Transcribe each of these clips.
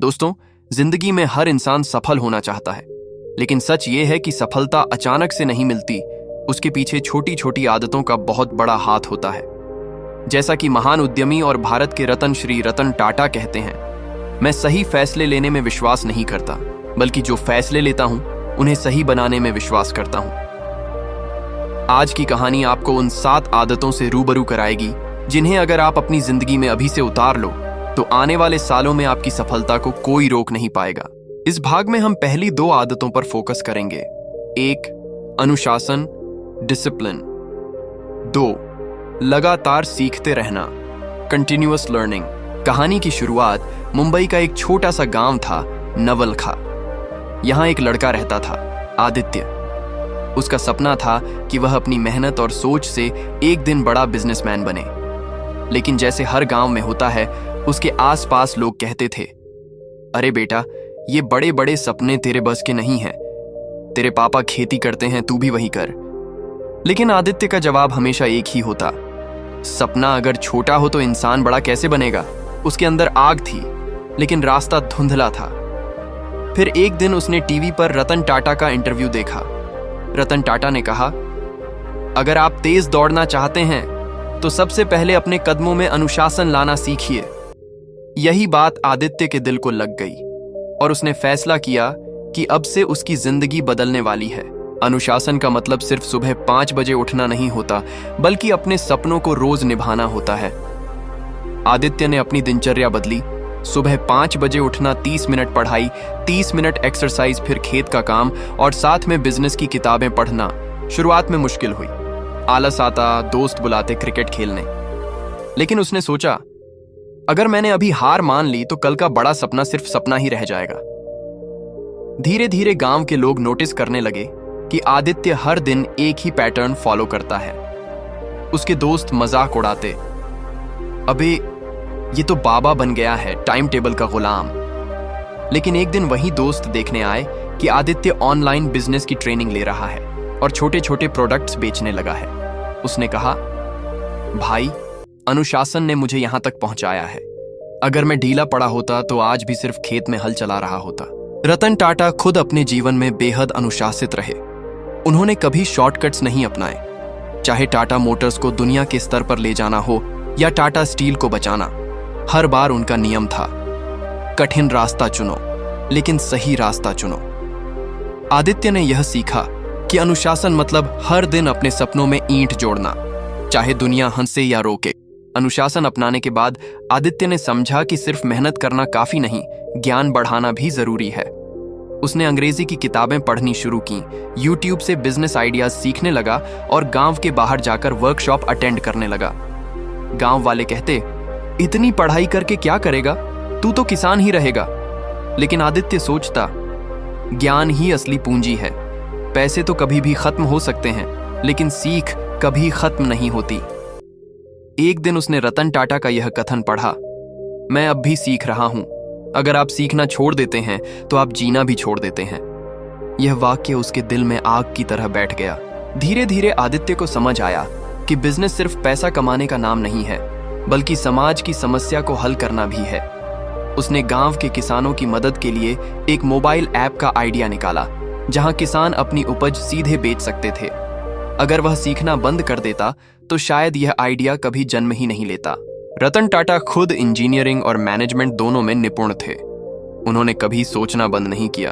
दोस्तों, जिंदगी में हर इंसान सफल होना चाहता है, लेकिन सच ये है कि सफलता अचानक से नहीं मिलती। उसके पीछे छोटी छोटी आदतों का बहुत बड़ा हाथ होता है। जैसा कि महान उद्यमी और भारत के रतन श्री रतन टाटा कहते हैं, मैं सही फैसले लेने में विश्वास नहीं करता, बल्कि जो फैसले लेता हूं उन्हें सही बनाने में विश्वास करता हूं। आज की कहानी आपको उन 7 आदतों से रूबरू कराएगी जिन्हें अगर आप अपनी जिंदगी में अभी से उतार लो तो आने वाले सालों में आपकी सफलता को कोई रोक नहीं पाएगा। इस भाग में हम पहली 2 आदतों पर फोकस करेंगे। 1. अनुशासन, डिसिप्लिन। 2. लगातार सीखते रहना, कंटिन्यूअस लर्निंग। कहानी की शुरुआत मुंबई का एक छोटा सा गांव था, नवलखा। यहां एक लड़का रहता था, आदित्य। उसका सपना था कि वह अपनी मेहनत और सोच से एक दिन बड़ा बिजनेसमैन बने। लेकिन जैसे हर गांव में होता है, उसके आसपास लोग कहते थे, अरे बेटा, ये बड़े बड़े सपने तेरे बस के नहीं हैं। तेरे पापा खेती करते हैं, तू भी वही कर। लेकिन आदित्य का जवाब हमेशा एक ही होता, सपना अगर छोटा हो तो इंसान बड़ा कैसे बनेगा। उसके अंदर आग थी, लेकिन रास्ता धुंधला था। फिर एक दिन उसने टीवी पर रतन टाटा का इंटरव्यू देखा। रतन टाटा ने कहा, अगर आप तेज दौड़ना चाहते हैं तो सबसे पहले अपने कदमों में अनुशासन लाना सीखिए। यही बात आदित्य के दिल को लग गई और उसने फैसला किया कि अब से उसकी जिंदगी बदलने वाली है। अनुशासन का मतलब सिर्फ सुबह 5 बजे उठना नहीं होता, बल्कि अपने सपनों को रोज निभाना होता है। आदित्य ने अपनी दिनचर्या बदली। सुबह 5 बजे उठना, 30 मिनट पढ़ाई, 30 मिनट एक्सरसाइज, फिर खेत का काम और साथ में बिजनेस की किताबें पढ़ना। शुरुआत में मुश्किल हुई, आलस आता, दोस्त बुलाते क्रिकेट खेलने। लेकिन उसने सोचा, अगर मैंने अभी हार मान ली तो कल का बड़ा सपना सिर्फ सपना ही रह जाएगा। धीरे धीरे गांव के लोग नोटिस करने लगे कि आदित्य हर दिन एक ही पैटर्न फॉलो करता है। उसके दोस्त मजाक उड़ाते, अबे ये तो बाबा बन गया है, टाइम टेबल का गुलाम। लेकिन एक दिन वही दोस्त देखने आए कि आदित्य ऑनलाइन बिजनेस की ट्रेनिंग ले रहा है और छोटे छोटे प्रोडक्ट्स बेचने लगा है। उसने कहा, भाई, अनुशासन ने मुझे यहां तक पहुंचाया है। अगर मैं ढीला पड़ा होता तो आज भी सिर्फ खेत में हल चला रहा होता। रतन टाटा खुद अपने जीवन में बेहद अनुशासित रहे। उन्होंने कभी शॉर्टकट्स नहीं अपनाए। चाहे टाटा मोटर्स को दुनिया के स्तर पर ले जाना हो या टाटा स्टील को बचाना, हर बार उनका नियम था, कठिन रास्ता चुनो, लेकिन सही रास्ता चुनो। आदित्य ने यह सीखा कि अनुशासन मतलब हर दिन अपने सपनों में ईंट जोड़ना, चाहे दुनिया हंसे या रोके। अनुशासन अपनाने के बाद आदित्य ने समझा कि सिर्फ मेहनत करना काफी नहीं, ज्ञान बढ़ाना भी जरूरी है। उसने अंग्रेजी की किताबें पढ़नी शुरू की, यूट्यूब से बिजनेस आइडियाज सीखने लगा और गांव के बाहर जाकर वर्कशॉप अटेंड करने लगा। गांव वाले कहते, इतनी पढ़ाई करके क्या करेगा, तू तो किसान ही रहेगा। लेकिन आदित्य सोचता, ज्ञान ही असली पूंजी है। पैसे तो कभी भी खत्म हो सकते हैं, लेकिन सीख कभी खत्म नहीं होती। एक दिन उसने रतन टाटा का यह कथन पढ़ा, मैं अब भी सीख रहा हूं। अगर आप सीखना छोड़ देते हैं तो आप जीना भी छोड़ देते हैं। यह वाक्य उसके दिल में आग की तरह बैठ गया। धीरे धीरे आदित्य को समझ आया कि बिजनेस सिर्फ पैसा कमाने का नाम नहीं है, बल्कि समाज की समस्या को हल करना भी है। उसने गांव के किसानों की मदद के लिए एक मोबाइल ऐप का आइडिया निकाला, जहां किसान अपनी उपज सीधे बेच सकते थे। अगर वह सीखना बंद कर देता तो शायद यह आइडिया कभी जन्म ही नहीं लेता। रतन टाटा खुद इंजीनियरिंग और मैनेजमेंट दोनों में निपुण थे। उन्होंने कभी सोचना बंद नहीं किया।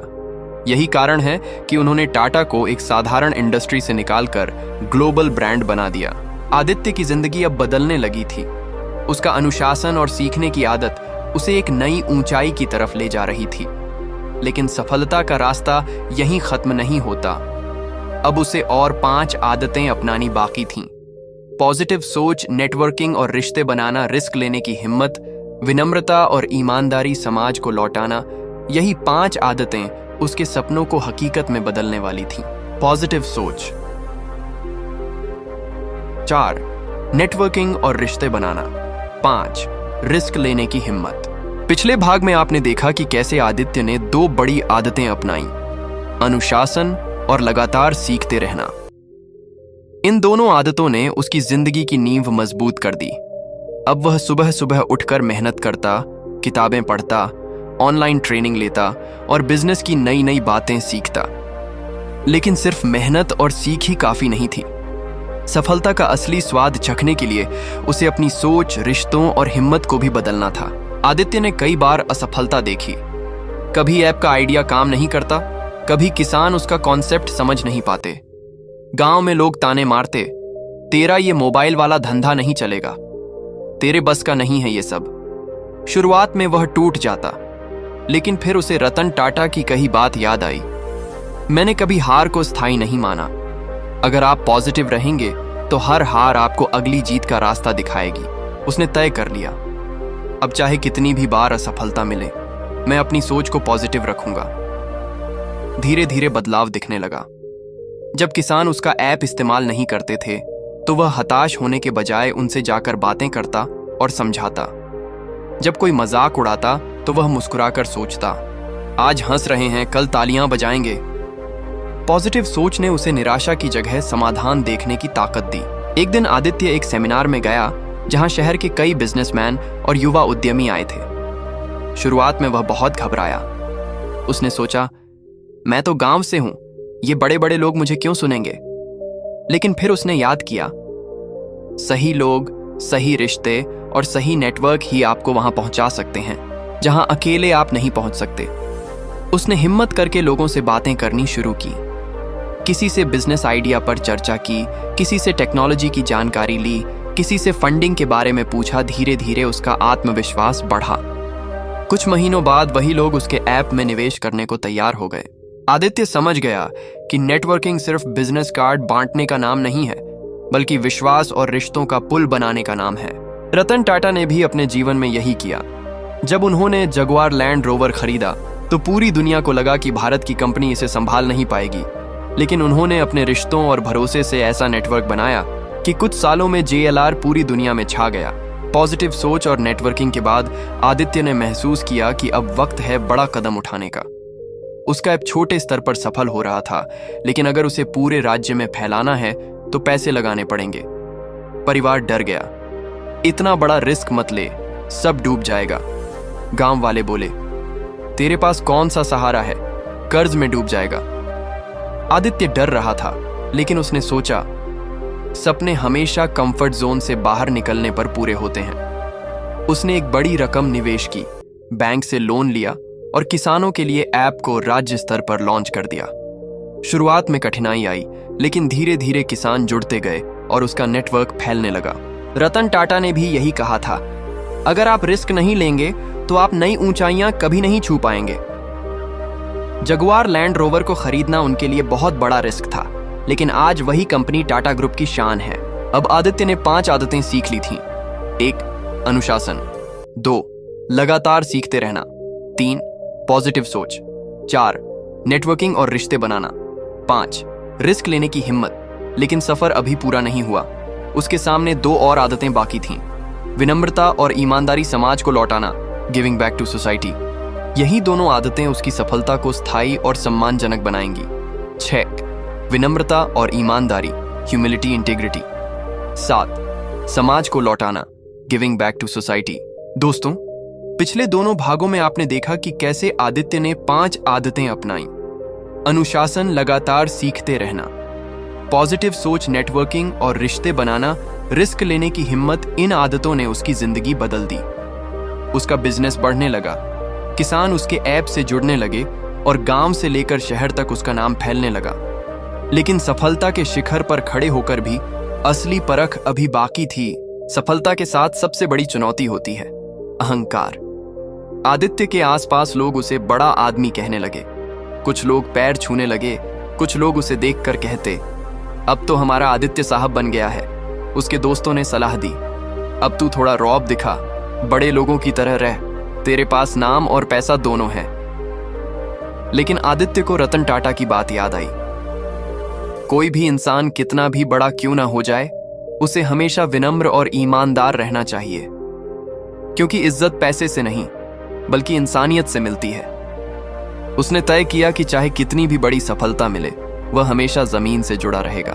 यही कारण है कि उन्होंने टाटा को एक साधारण इंडस्ट्री से निकालकर ग्लोबल ब्रांड बना दिया। आदित्य की जिंदगी अब बदलने लगी थी। उसका अनुशासन और सीखने की आदत उसे एक नई ऊंचाई की तरफ ले जा रही थी। लेकिन सफलता का रास्ता यहीं खत्म नहीं होता। अब उसे और 5 आदतें अपनानी बाकी थीं। पॉजिटिव सोच, नेटवर्किंग और रिश्ते बनाना, रिस्क लेने की हिम्मत, विनम्रता और ईमानदारी, समाज को लौटाना, यही 5 आदतें उसके सपनों को हकीकत में बदलने वाली थीं। पॉजिटिव सोच। 4. नेटवर्किंग और रिश्ते बनाना। 5. रिस्क लेने की हिम्मत। पिछले भाग में आपने देखा कि कैसे आदित्य ने 2 बड़ी आदतें अपनाई, अनुशासन और लगातार सीखते रहना। इन दोनों आदतों ने उसकी जिंदगी की नींव मजबूत कर दी। अब वह सुबह सुबह उठकर मेहनत करता, किताबें पढ़ता ऑनलाइन ट्रेनिंग लेता और बिजनेस की नई नई बातें सीखता। लेकिन सिर्फ मेहनत और सीख ही काफी नहीं थी। सफलता का असली स्वाद चखने के लिए उसे अपनी सोच, रिश्तों और हिम्मत को भी बदलना था। आदित्य ने कई बार असफलता देखी। कभी ऐप का आइडिया काम नहीं करता, कभी किसान उसका कॉन्सेप्ट समझ नहीं पाते। गांव में लोग ताने मारते, तेरा ये मोबाइल वाला धंधा नहीं चलेगा, तेरे बस का नहीं है ये सब। शुरुआत में वह टूट जाता, लेकिन फिर उसे रतन टाटा की कही बात याद आई, मैंने कभी हार को स्थायी नहीं माना। अगर आप पॉजिटिव रहेंगे तो हर हार आपको अगली जीत का रास्ता दिखाएगी। उसने तय कर लिया, अब चाहे कितनी भी बार असफलता मिले, मैं अपनी सोच को पॉजिटिव रखूंगा। धीरे धीरे बदलाव दिखने लगा। जब किसान उसका ऐप इस्तेमाल नहीं करते थे तो वह हताश होने के बजाय उनसे जाकर बातें करता और समझाता। जब कोई मजाक उड़ाता तो वह मुस्कुराकर सोचता, आज हंस रहे हैं, कल तालियां बजाएंगे। पॉजिटिव सोच ने उसे निराशा की जगह समाधान देखने की ताकत दी। एक दिन आदित्य एक सेमिनार में गया जहां शहर के कई बिजनेसमैन और युवा उद्यमी आए थे। शुरुआत में वह बहुत घबराया। उसने सोचा, मैं तो गांव से हूं, ये बड़े बड़े लोग मुझे क्यों सुनेंगे। लेकिन फिर उसने याद किया, सही लोग, सही रिश्ते और सही नेटवर्क ही आपको वहां पहुंचा सकते हैं जहां अकेले आप नहीं पहुंच सकते। उसने हिम्मत करके लोगों से बातें करनी शुरू की। किसी से बिजनेस आइडिया पर चर्चा की, किसी से टेक्नोलॉजी की जानकारी ली, किसी से फंडिंग के बारे में पूछा। धीरे धीरे उसका आत्मविश्वास बढ़ा। कुछ महीनों बाद वही लोग उसके ऐप में निवेश करने को तैयार हो गए। आदित्य समझ गया कि नेटवर्किंग सिर्फ बिजनेस कार्ड बांटने का नाम नहीं है, बल्कि विश्वास और रिश्तों का पुल बनाने का नाम है। रतन टाटा ने भी अपने जीवन में यही किया। जब उन्होंने जगुआर लैंड रोवर खरीदा तो पूरी दुनिया को लगा कि भारत की कंपनी इसे संभाल नहीं पाएगी, लेकिन उन्होंने अपने रिश्तों और भरोसे से ऐसा नेटवर्क बनाया कि कुछ सालों में JLR पूरी दुनिया में छा गया। पॉजिटिव सोच और नेटवर्किंग के बाद आदित्य ने महसूस किया कि अब वक्त है बड़ा कदम उठाने का। उसका ऐप छोटे स्तर पर सफल हो रहा था, लेकिन अगर उसे पूरे राज्य में फैलाना है तो पैसे लगाने पड़ेंगे। परिवार डर गया, इतना बड़ा रिस्क मत ले, सब डूब जाएगा। गांव वाले बोले, तेरे पास कौन सा सहारा है, कर्ज में डूब जाएगा। आदित्य डर रहा था, लेकिन उसने सोचा, सपने हमेशा कंफर्ट जोन से बाहर निकलने पर पूरे होते हैं। उसने एक बड़ी रकम निवेश की, बैंक से लोन लिया और किसानों के लिए ऐप को राज्य स्तर पर लॉन्च कर दिया। शुरुआत में कठिनाई आई, लेकिन धीरे धीरे किसान जुड़ते गए और उसका नेटवर्क फैलने लगा। रतन टाटा ने भी यही कहा था, अगर आप रिस्क नहीं लेंगे तो आप नई ऊंचाइयां कभी नहीं छू पाएंगे। जगुआर लैंड रोवर को खरीदना उनके लिए बहुत बड़ा रिस्क था, लेकिन आज वही कंपनी टाटा ग्रुप की शान है। अब आदित्य ने 5 आदतें सीख ली थीं। 1. अनुशासन। 2. लगातार सीखते रहना। 3. पॉजिटिव सोच। 4. नेटवर्किंग और रिश्ते बनाना। 5. रिस्क लेने की हिम्मत। लेकिन सफर अभी पूरा नहीं हुआ। उसके सामने 2 और आदतें बाकी थीं। विनम्रता और ईमानदारी, समाज को लौटाना, गिविंग बैक टू सोसाइटी। यही दोनों आदतें उसकी सफलता को स्थायी और सम्मानजनक बनाएंगी। 6. विनम्रता और ईमानदारी, ह्यूमिलिटी, इंटीग्रिटी। 7. समाज को लौटाना, गिविंग बैक टू सोसाइटी। दोस्तों, पिछले दोनों भागों में आपने देखा कि कैसे आदित्य ने 5 आदतें अपनाई। अनुशासन, लगातार सीखते रहना, पॉजिटिव सोच, नेटवर्किंग और रिश्ते बनाना, रिस्क लेने की हिम्मत। इन आदतों ने उसकी जिंदगी बदल दी। उसका बिजनेस बढ़ने लगा, किसान उसके ऐप से जुड़ने लगे और गांव से लेकर शहर तक उसका नाम फैलने लगा। लेकिन सफलता के शिखर पर खड़े होकर भी असली परख अभी बाकी थी। सफलता के साथ सबसे बड़ी चुनौती होती है अहंकार। आदित्य के आसपास लोग उसे बड़ा आदमी कहने लगे। कुछ लोग पैर छूने लगे, कुछ लोग उसे देखकर कहते, अब तो हमारा आदित्य साहब बन गया है। उसके दोस्तों ने सलाह दी, अब तू थोड़ा रौब दिखा, बड़े लोगों की तरह रह, तेरे पास नाम और पैसा दोनों है। लेकिन आदित्य को रतन टाटा की बात याद आई, कोई भी इंसान कितना भी बड़ा क्यों ना हो जाए, उसे हमेशा विनम्र और ईमानदार रहना चाहिए, क्योंकि इज्जत पैसे से नहीं बल्कि इंसानियत से मिलती है। उसने तय किया कि चाहे कितनी भी बड़ी सफलता मिले, वह हमेशा जमीन से जुड़ा रहेगा।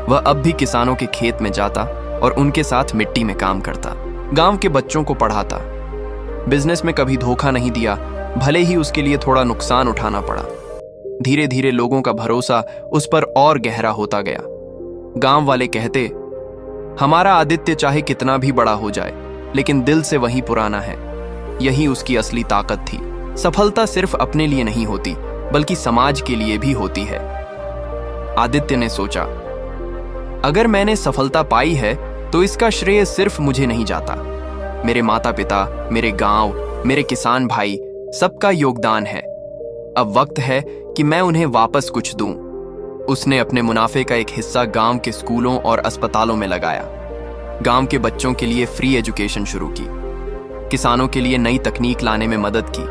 वह अब भी किसानों के खेत में जाता और उनके साथ मिट्टी में काम करता, गांव के बच्चों को पढ़ाता, बिजनेस में कभी धोखा नहीं दिया भले ही उसके लिए थोड़ा नुकसान उठाना पड़ा। धीरे धीरे लोगों का भरोसा उस पर और गहरा होता गया। गांव वाले कहते, हमारा आदित्य चाहे कितना भी बड़ा हो जाए, लेकिन दिल से वही पुराना है। यही उसकी असली ताकत थी। सफलता सिर्फ अपने लिए नहीं होती, बल्कि समाज के लिए भी होती है। आदित्य ने सोचा, अगर मैंने सफलता पाई है तो इसका श्रेय सिर्फ मुझे नहीं जाता। मेरे माता पिता, मेरे गांव, मेरे किसान भाई, सबका योगदान है। अब वक्त है कि मैं उन्हें वापस कुछ दूं। उसने अपने मुनाफे का एक हिस्सा गांव के स्कूलों और अस्पतालों में लगाया। गांव के बच्चों के लिए फ्री एजुकेशन शुरू की, किसानों के लिए नई तकनीक लाने में मदद की,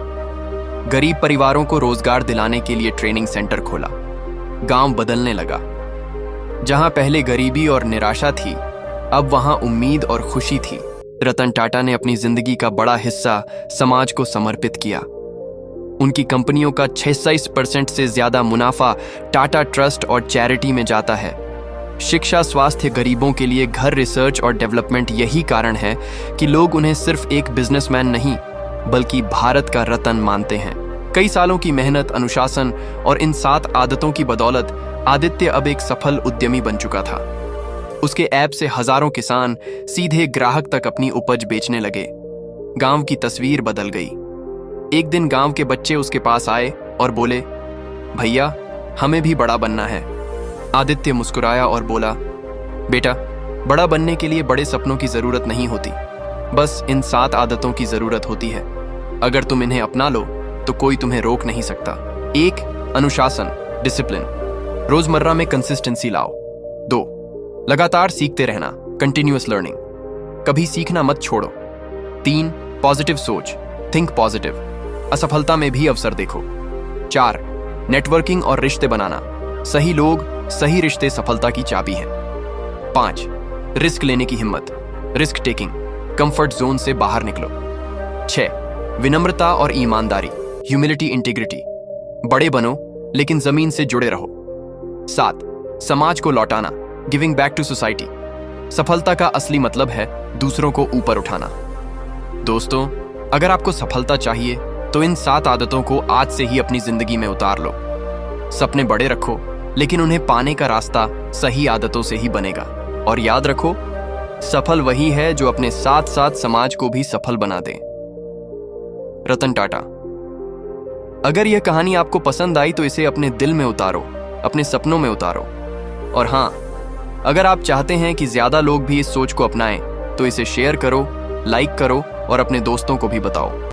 गरीब परिवारों को रोजगार दिलाने के लिए ट्रेनिंग सेंटर खोला। गांव बदलने लगा। जहां पहले गरीबी और निराशा थी, अब वहां उम्मीद और खुशी थी। रतन टाटा ने अपनी जिंदगी का बड़ा हिस्सा समाज को समर्पित किया। उनकी कंपनियों का 66% से ज्यादा मुनाफा टाटा ट्रस्ट और चैरिटी में जाता है। शिक्षा, स्वास्थ्य, गरीबों के लिए घर, रिसर्च और डेवलपमेंट, यही कारण है कि लोग उन्हें सिर्फ एक बिजनेसमैन नहीं, बल्कि भारत का रतन मानते हैं। कई सालों की मेहनत, अनुशासन और इन 7 आदतों की बदौलत आदित्य अब एक सफल उद्यमी बन चुका था। उसके ऐप से हजारों किसान सीधे ग्राहक तक अपनी उपज बेचने लगे। गांव की तस्वीर बदल गई। एक दिन गांव के बच्चे उसके पास आए और बोले, भैया, हमें भी बड़ा बनना है। आदित्य मुस्कुराया और बोला, बेटा, बड़ा बनने के लिए बड़े सपनों की जरूरत नहीं होती, बस इन 7 आदतों की जरूरत होती है। अगर तुम इन्हें अपना लो तो कोई तुम्हें रोक नहीं सकता। 1. अनुशासन, डिसिप्लिन, रोजमर्रा में कंसिस्टेंसी लाओ। 2. लगातार सीखते रहना, कंटिन्यूअस लर्निंग, कभी सीखना मत छोड़ो। 3. पॉजिटिव सोच, थिंक पॉजिटिव, असफलता में भी अवसर देखो। 4. नेटवर्किंग और रिश्ते बनाना, सही लोग, सही रिश्ते सफलता की चाबी हैं। 5. रिस्क लेने की हिम्मत, रिस्क टेकिंग, कंफर्ट जोन से बाहर निकलो। 6. विनम्रता और ईमानदारी, ह्यूमिलिटी, इंटीग्रिटी, बड़े बनो लेकिन जमीन से जुड़े रहो। 7. समाज को लौटाना, गिविंग बैक टू सोसाइटी, सफलता का असली मतलब है दूसरों को ऊपर उठाना। दोस्तों, अगर आपको सफलता चाहिए तो इन 7 आदतों को आज से ही अपनी जिंदगी में उतार लो। सपने बड़े रखो, लेकिन उन्हें पाने का रास्ता सही आदतों से ही बनेगा। और याद रखो, सफल वही है जो अपने साथ साथ समाज को भी सफल बना दे। रतन टाटा। अगर यह कहानी आपको पसंद आई तो इसे अपने दिल में उतारो, अपने सपनों में उतारो। और हाँ, अगर आप चाहते हैं कि ज्यादा लोग भी इस सोच को अपनाएं तो इसे शेयर करो, लाइक करो और अपने दोस्तों को भी बताओ।